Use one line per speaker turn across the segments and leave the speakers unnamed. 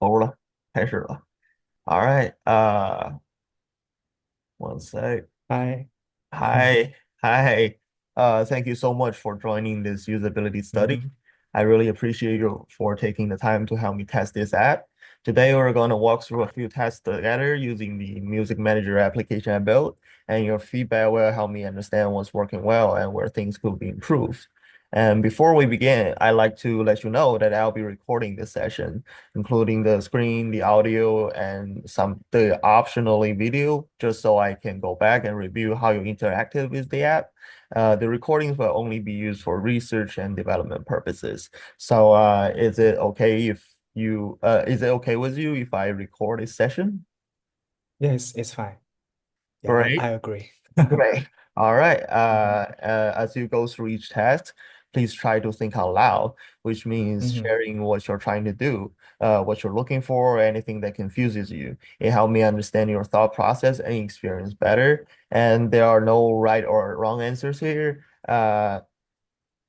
欧了，开始了。All right, one sec.
Hi.
Hi, hi. Thank you so much for joining this usability study.
hmm
I really appreciate you for taking the time to help me test this app. Today, we're going to walk through a few tests together using the Music Manager application I built, and your feedback will help me understand what's working well and where things could be improved. And before we begin, I'd like to let you know that I'll be recording this session, including the screen, the audio, and some the optionally video, just so I can go back and review how you interacted with the app. The recordings will only be used for research and development purposes. So, is it okay with you if I record a session?
Yes, it's fine. Yeah, I
Great.
agree.
Great. All right.
hmm
As you go through each task, please try to think out loud, which means
hmm
sharing what you're trying to do, what you're looking for, or anything that confuses you. It helped me understand your thought process and experience better. And there are no right or wrong answers here.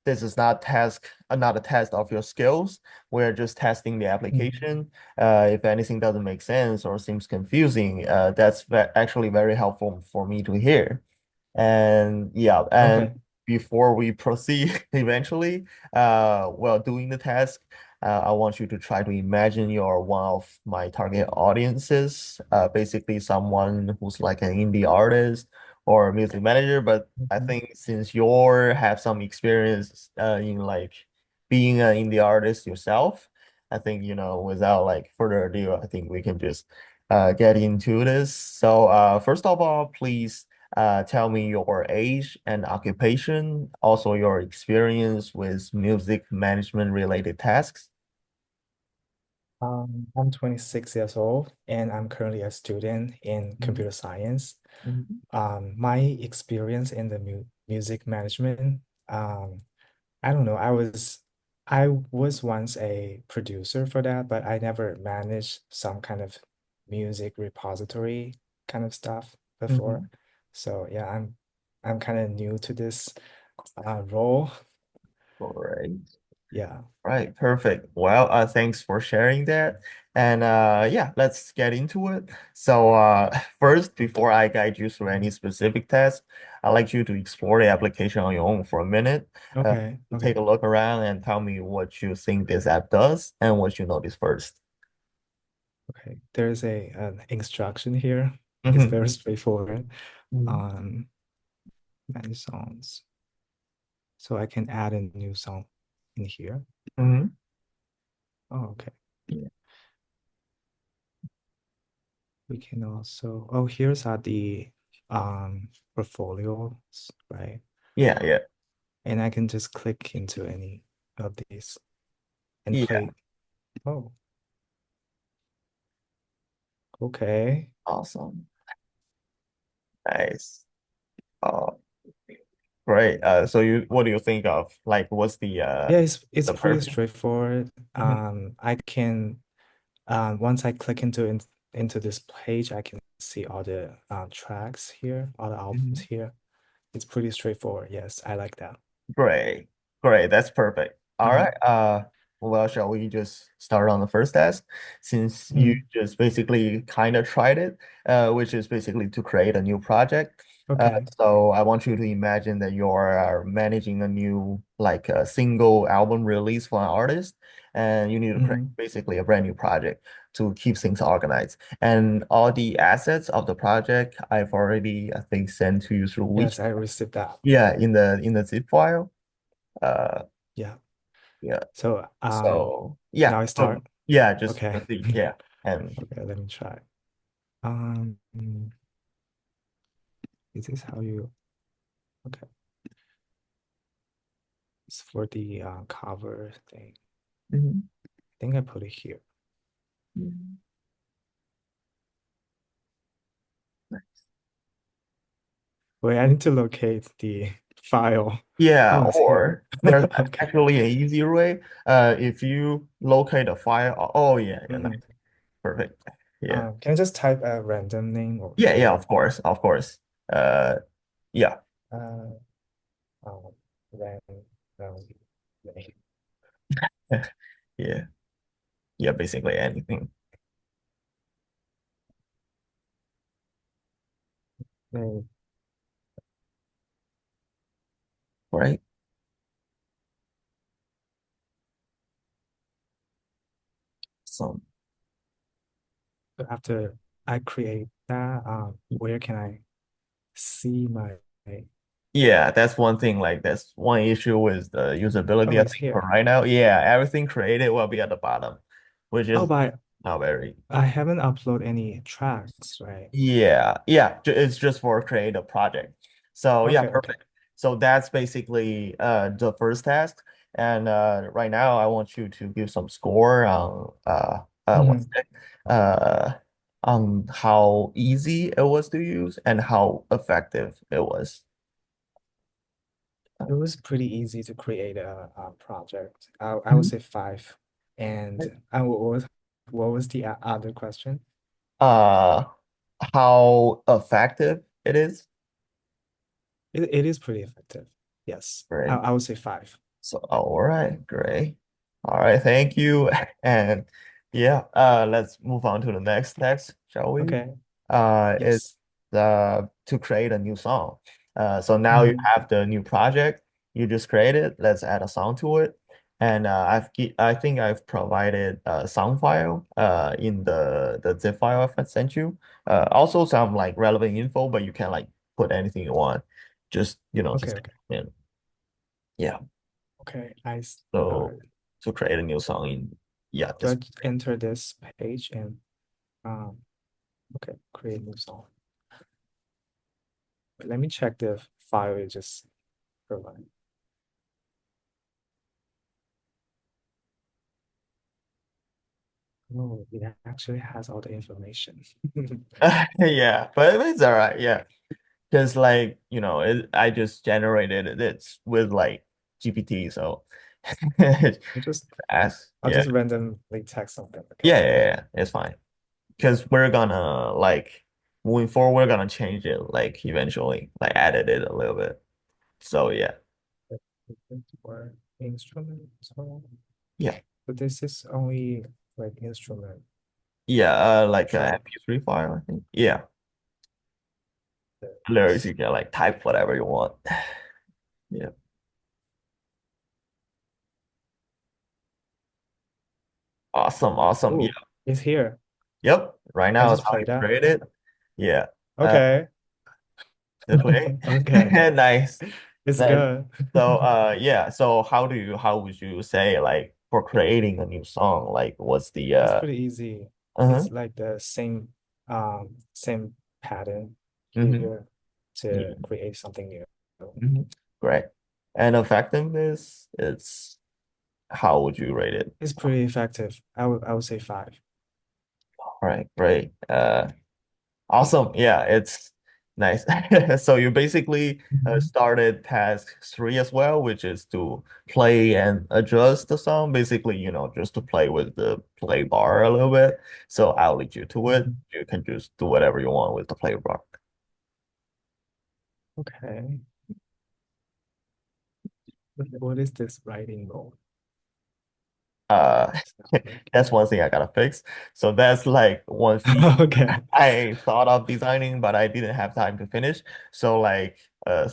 This is not a test of your skills. We're just testing the application. If anything doesn't make sense or seems confusing, that's actually very helpful for me to hear. And yeah, and
Okay.
before we proceed eventually, while doing the task, I want you to try to imagine you're one of my target audiences, basically someone who's like an indie artist or a music manager. But I
hmm
think since you have some experience in like being an indie artist yourself, I think, without like further ado, I think we can just get into this. So first of all, please tell me your age and occupation, also your experience with music management related tasks.
I'm 26 years old and I'm currently a student in
Mhm,
computer science.
mhm,
My experience in the music management, um, I don't know, I was once a producer for that, but I never managed some kind of music repository kind of stuff before.
mhm.
So yeah, I'm kind of new to this role.
All right.
Yeah.
Right, perfect. Well, thanks for sharing that. And yeah, let's get into it. So first, before I guide you through any specific test, I'd like you to explore the application on your own for a minute. Uh,
Okay.
Take a
Okay.
look around and tell me what you think this app does and what you notice first.
Okay. There's an instruction here. It's
Mhm,
very straightforward.
mhm,
Um, Many songs. So I can add a new song in here.
mhm.
Oh, okay.
Yeah,
We can also, oh, here's the portfolios, right?
yeah, yeah.
And I can just click into any of these and
Yeah.
play. Oh, okay.
Awesome. Nice. Oh, great. So what do you think of? Like, what's
Yeah, it's
the
pretty
purpose?
straightforward.
Mhm,
I can once I click into this page, I can see all the tracks here, all the albums
mhm.
here. It's pretty straightforward. Yes, I like that.
Great. Great. That's perfect. All right.
hmm
Well, shall we just start on the first task? Since you
hmm
just basically kind of tried it, which is basically to create a new project.
Okay.
So I want you to imagine that you're managing a new, like a single album release for an artist, and you need to create
hmm
basically a brand new project to keep things organized. And all the assets of the project I've already, I think, sent to you through
Yes,
which,
I received that.
yeah, in the zip file. Uh,
Yeah.
yeah.
So
So yeah.
now I
So
start.
yeah, just
Okay.
proceed. Yeah. And
Okay, let me try. Is this how you okay. It's for the cover thing.
Mhm.
I think I put it here.
Mhm.
Wait, I need to locate the file.
Yeah,
Oh, it's here.
or there's
Okay.
actually an easier way. If you locate a file, oh yeah, yeah, nice.
hmm
Perfect. Yeah.
Can I just type a random name or
Yeah, yeah,
here?
of course, of course. Uh yeah.
Uh, um, random name.
Yeah. Yeah, basically anything.
Okay.
right? So
So after I create that, where can I see my,
yeah, that's one thing. Like that's one issue with the
oh,
usability. I
it's
think for
here.
right now, yeah, everything created will be at the bottom, which
Oh,
is
but
not very.
I haven't uploaded any tracks, right?
Yeah, yeah, it's just for create a project. So yeah,
Okay, okay.
perfect. So that's basically the first task. And right now I want you to give some score on what's
Mhm.
it? Uh on how easy it was to use and how effective it was.
It was pretty easy to create a project. I would
Mhm.
say five. And what was the other question?
Uh how effective it is.
It is pretty effective. Yes,
Right.
I would say five.
So, all right, great. All right, thank you. And yeah, let's move on to the next text, shall we?
Okay.
It's
Yes.
to create a new song. So now you
Hmm.
have the new project you just created. Let's add a song to it. And I think I've provided a song file in the zip file I sent you. Also some like relevant info, but you can like put anything you want. Just,
Okay,
just
okay.
yeah.
Okay, I
So
start.
to create a new song in yeah
Do
this
I enter this page and um okay, create new song. Let me check the file you just provided. Oh, it actually has all the information.
yeah, but it's all right. Yeah, because like I just generated it with like GPT, so
I'll just
ask
I'll
yeah
just randomly text something. Okay.
yeah, it's fine because we're gonna like moving forward we're gonna change it like eventually like edit it a little bit. So yeah
Or instrument. So,
yeah
but this is only like instrument
yeah like a
track.
MP3 file I think yeah. Lyrics
Yes.
you can like type whatever you want. Yeah. Awesome, awesome. Yeah.
Oh, it's here.
Yep. Right
I
now is
just
how
play
you
that.
create it. Yeah. Uh,
Okay.
to play.
Okay.
Nice.
It's
Nice.
good.
So yeah. So how would you say like for creating a new song, like what's the
It's pretty easy.
uh-huh.
It's like the same pattern
Mm-hmm.
here to
Yeah.
create something new.
Hmm. Great. And effectiveness, it's how would you rate it?
It's pretty effective. I would say five.
All right, great. Awesome. Yeah, it's nice. So you basically
Mhm.
started task three as well, which is to play and adjust the song. Basically, just to play with the play bar a little bit. So I'll lead you to it.
Mhm.
You can just do whatever you want with the play bar.
Okay. What is this writing mode?
Uh,
It's not
that's
working.
one thing I gotta fix. So that's like one feature
Okay.
I thought of designing, but I didn't have time to finish. So like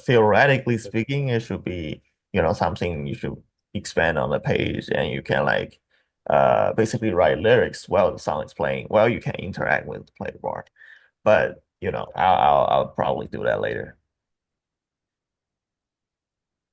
theoretically speaking, it should be, something you should expand on the page and you can like basically write lyrics while the song is playing, while you can interact with the play bar. But I'll probably do that later.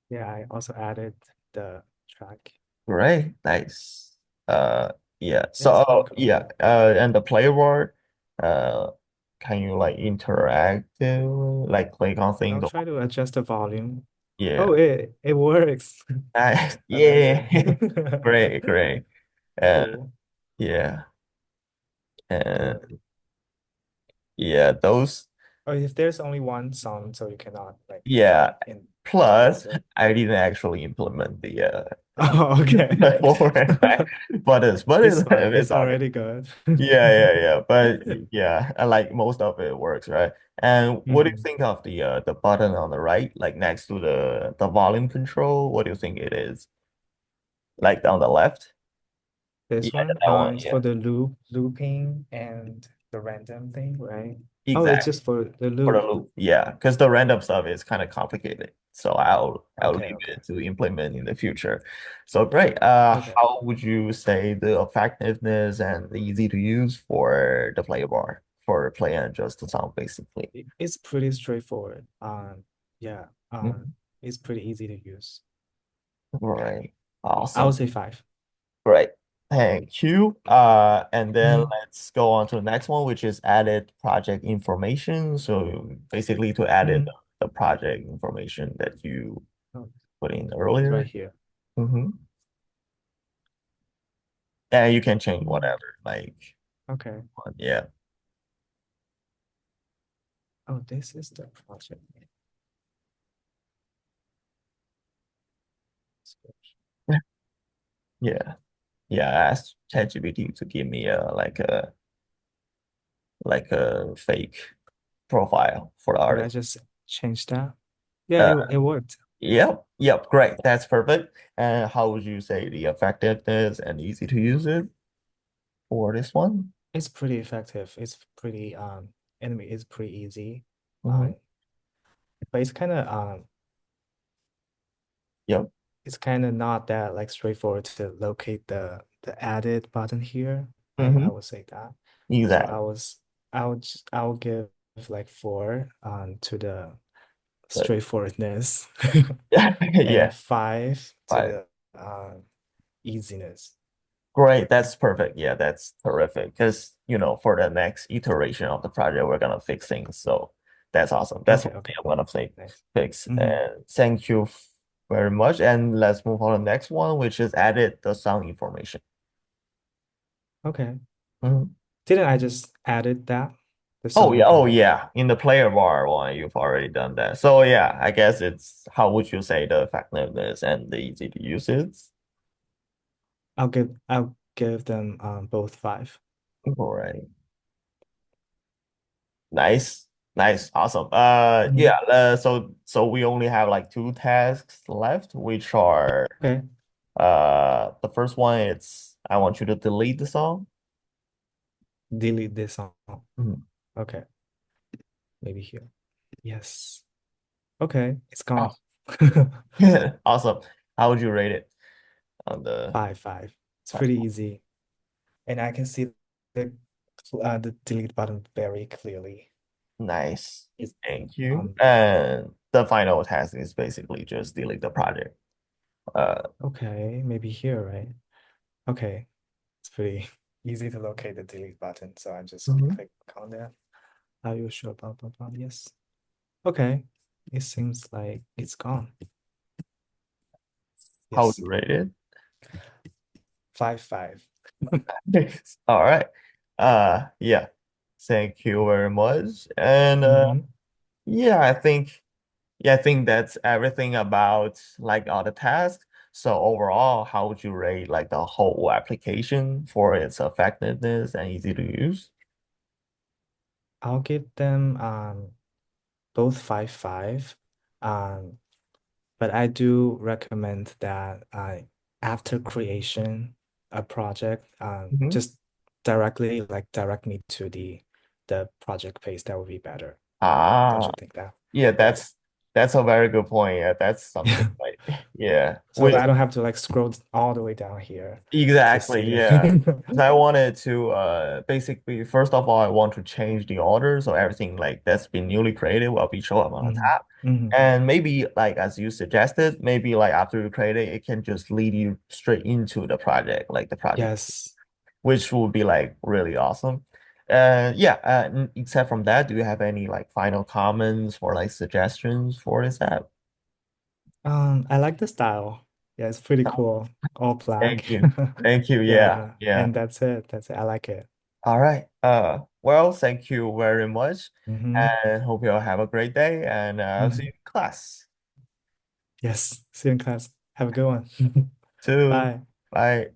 Yeah, I also added the track.
Great, nice. Yeah.
Yeah, it's pretty cool.
Yeah. And the play bar, uh, can you like interact, like click on
I'll
things?
try to adjust the volume.
Yeah.
Oh, it works.
Nice.
Amazing.
Yeah. Great, great. Uh,
Cool.
yeah. And
Oh,
yeah, those.
oh, if there's only one song, so you cannot like
Yeah.
track in
Plus,
together.
I didn't actually implement the
Oh, okay.
format, but
It's
it's
it's
all good.
already good.
Yeah, yeah, yeah. But yeah, I like most of it works, right? And what do you
Mhm.
think of the button on the right, like next to the volume control? What do you think it is? Like on the left? Yeah,
This one,
that one.
it's
Yeah.
for the looping and the random thing, right? Oh, it's
Exactly.
just for the
For the
loop.
loop. Yeah, because the random stuff is kind of complicated. So I'll
Okay,
leave
okay,
it to implement in the future. So great.
okay.
How would you say the effectiveness and the easy to use for the play bar for play and adjust the sound basically?
It's pretty straightforward. Yeah,
Mhm.
it's pretty easy to use.
Right.
I would
Awesome.
say five.
Great. Thank you. And then
Mhm.
let's go on to the next one, which is added project information. So basically to add it
Mhm.
the project information that you
Oh,
put in
it's right
earlier.
here.
Mm-hmm. And you can change
Mhm.
whatever, like,
Okay.
yeah.
Oh, this is the project description.
Yeah. Yeah. I asked ChatGPT to give me a fake profile for the
Did I
artist.
just change that? Yeah,
Uh,
it worked.
yep, yep, great. That's perfect. And how would you say the effectiveness and easy to use it for this one?
It's pretty effective. It's pretty enemy is pretty easy.
Mm-hmm.
Um, but
Yep.
it's kind of not that like straightforward to locate the added button here. I
Mm-hmm.
would say that. So
Exactly.
I will give like four to the
But
straightforwardness and
yeah,
five to
right.
the easiness.
Great. That's perfect. Yeah, that's terrific. Because, for the next iteration of the project, we're gonna fix things. So that's awesome. That's
Okay,
what
okay,
I'm gonna say
nice.
fix.
Hmm.
And thank you very much. And let's move on to the next one, which is added the sound information.
Okay.
Mhm.
Didn't I just added that? The
Oh
song
yeah, oh
information?
yeah. In the player bar one, you've already done that. So yeah, I guess it's how would you say the effectiveness and the easy to use it?
I'll give them both five.
All right. Nice. Nice. Awesome.
Mhm.
Yeah, so we only have like two tasks left, which are
Okay.
the first one it's I want you to delete the song.
Delete this song.
Mhm.
Okay. Maybe here. Yes. Okay. It's gone.
Oh, awesome. How would you rate it on the
Five, five. It's
five?
pretty easy. And I can see the delete button very clearly.
Nice.
It's
Thank you.
um
And the final task is basically just delete the project. Uh,
okay, maybe here, right? Okay. It's pretty easy to locate the delete button. So I just
mhm.
click on that. Are you sure about Yes. Okay. It seems like it's gone.
How would
Yes.
you rate it?
Five, five.
All right. Yeah. Thank you very much. And
Hmm.
yeah, I think that's everything about like all the tasks. So overall, how would you rate like the whole application for its effectiveness and easy to use?
I'll give them both five, five. Um, but I do recommend that after creation a project,
Mhm.
just directly like direct me to the project page. That would be better. Don't
Ah,
you think that?
yeah,
Yeah.
that's a very good point. Yeah, that's something like yeah.
So that I don't have to like scroll all the way down here to
Exactly,
see
yeah.
the.
Because I wanted to basically first of all I want to change the order so everything like that's been newly created will be shown up on the
Hmm.
top.
Hmm.
And maybe like as you suggested, maybe like after you create it, it can just lead you straight into the project, like the project,
Yes.
which would be like really awesome. Yeah, except from that, do you have any like final comments or like suggestions for this app?
I like the style. Yeah, it's pretty cool. All black.
Thank you. Thank you. Yeah,
Yeah,
yeah.
and that's it. That's it. I like it.
All right. Well, thank you very much,
Hmm.
and hope you all have a great day. And I'll see you
Hmm.
in class.
Yes. See you in class. Have a good one.
Too.
Bye.
Bye.